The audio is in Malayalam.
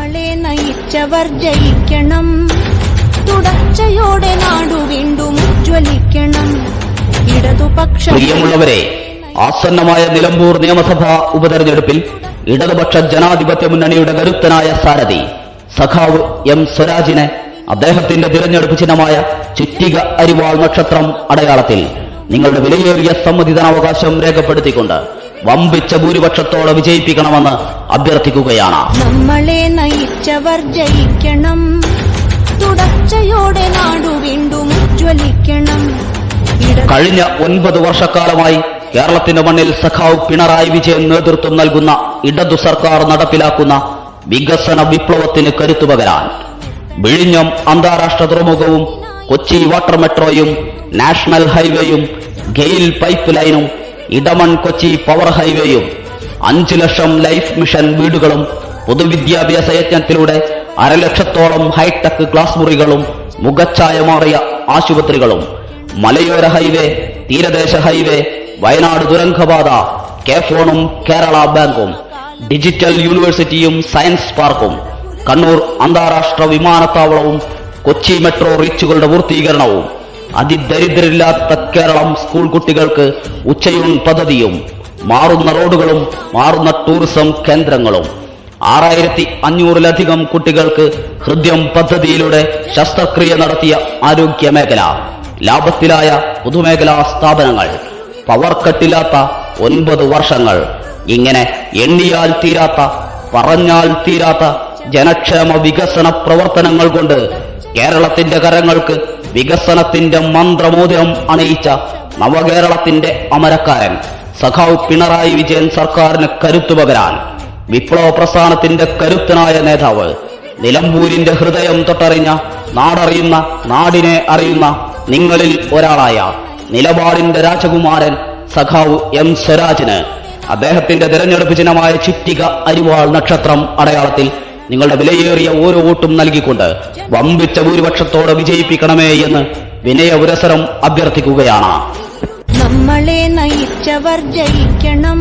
നമ്മളെ നയിച്ചവർ ജയിക്കണം, തുടർച്ചയോടെ നാടു വീണ്ടും ഉജ്ജ്വലിക്കണം. ഇടതുപക്ഷ പ്രിയമുള്ളവരെ, ആസന്നമായ നിലമ്പൂർ നിയമസഭാ ഉപതെരഞ്ഞെടുപ്പിൽ ഇടതുപക്ഷ ജനാധിപത്യ മുന്നണിയുടെ കരുത്തനായ സാരഥി സഖാവ് എം സ്വരാജിനെ അദ്ദേഹത്തിന്റെ തിരഞ്ഞെടുപ്പ് ചിഹ്നമായ ചുറ്റിക അരിവാൾ നക്ഷത്രം അടയാളത്തിൽ നിങ്ങളുടെ വിലയേറിയ സമ്മതിദാനാവകാശം രേഖപ്പെടുത്തിക്കൊണ്ട് വമ്പിച്ച ഭൂരിപക്ഷത്തോടെ വിജയിപ്പിക്കണമെന്ന് അഭ്യർത്ഥിക്കുകയാണ്. നമ്മളെ നയിച്ചവർ ജയിക്കണം, തുടർച്ചയോടെ നാടു വീണ്ടും ഉജ്ജ്വലിക്കണം. കഴിഞ്ഞ 9 വർഷക്കാലമായി കേരളത്തിന്റെ മണ്ണിൽ സഖാവ് പിണറായി വിജയൻ നേതൃത്വം നൽകുന്ന ഇടതു സർക്കാർ നടപ്പിലാക്കുന്ന വികസന വിപ്ലവത്തിന് കരുത്തുപകരാൻ വിഴിഞ്ഞം അന്താരാഷ്ട്ര തുറമുഖവും കൊച്ചി വാട്ടർ മെട്രോയും നാഷണൽ ഹൈവേയും ഗെയിൽ പൈപ്പ് ലൈനും ഇടമൺ കൊച്ചി പവർ ഹൈവേയും 5 ലക്ഷം ലൈഫ് മിഷൻ വീടുകളും പൊതുവിദ്യാഭ്യാസ യജ്ഞത്തിലൂടെ 1.5 ലക്ഷത്തോളം ഹൈടെക് ക്ലാസ് മുറികളും മുഖച്ഛായ മാറിയ ആശുപത്രികളും മലയോര ഹൈവേ, തീരദേശ ഹൈവേ, വയനാട് തുരങ്കപാത, കെ-ഫോണും കേരള ബാങ്കും, ഡിജിറ്റൽ യൂണിവേഴ്സിറ്റിയും സയൻസ് പാർക്കും, കണ്ണൂർ അന്താരാഷ്ട്ര വിമാനത്താവളവും കൊച്ചി മെട്രോ റീച്ചുകളുടെ പൂർത്തീകരണവും, അതിദരിദ്രരില്ലാത്ത കേരളം സ്കൂൾ കുട്ടികൾക്ക് ഉച്ചയൂൺ പദ്ധതിയും, മാറുന്ന റോഡുകളും മാറുന്ന ടൂറിസം കേന്ദ്രങ്ങളും, 6500-ലധികം കുട്ടികൾക്ക് ഹൃദയം പദ്ധതിയിലൂടെ ശസ്ത്രക്രിയ നടത്തിയ ആരോഗ്യ മേഖല, ലാഭത്തിലായ പൊതുമേഖലാ സ്ഥാപനങ്ങൾ, പവർ കട്ടില്ലാത്ത 9 വർഷങ്ങൾ, ഇങ്ങനെ എണ്ണിയാൽ തീരാത്ത പറഞ്ഞാൽ തീരാത്ത ജനക്ഷേമ വികസന പ്രവർത്തനങ്ങൾ കൊണ്ട് കേരളത്തിന്റെ കരങ്ങൾക്ക് വികസനത്തിന്റെ മന്ത്രമോതിരം അണയിച്ച നവകേരളത്തിന്റെ അമരക്കാരൻ സഖാവ് പിണറായി വിജയൻ സർക്കാരിന് കരുത്തുപകരാൻ വിപ്ലവ പ്രസ്ഥാനത്തിന്റെ കരുത്തനായ നേതാവ്, നിലമ്പൂരിന്റെ ഹൃദയം തൊട്ടറിഞ്ഞ, നാടറിയുന്ന, നാടിനെ അറിയുന്ന നിങ്ങളിൽ ഒരാളായ നിലപാടിന്റെ രാജകുമാരൻ സഖാവ് എം സ്വരാജിന് അദ്ദേഹത്തിന്റെ തെരഞ്ഞെടുപ്പ് ചിഹ്നമായ ചുറ്റിക അരിവാൾ നക്ഷത്രം അടയാളത്തിൽ നിങ്ങളുടെ വിലയേറിയ ഓരോ വോട്ടും നൽകിക്കൊണ്ട് വമ്പിച്ച ഭൂരിപക്ഷത്തോടെ വിജയിപ്പിക്കണമേ എന്ന് വിനയപുരസരം അഭ്യർത്ഥിക്കുകയാണ്. നമ്മളെ നയിച്ചവർ ജയിക്കണം,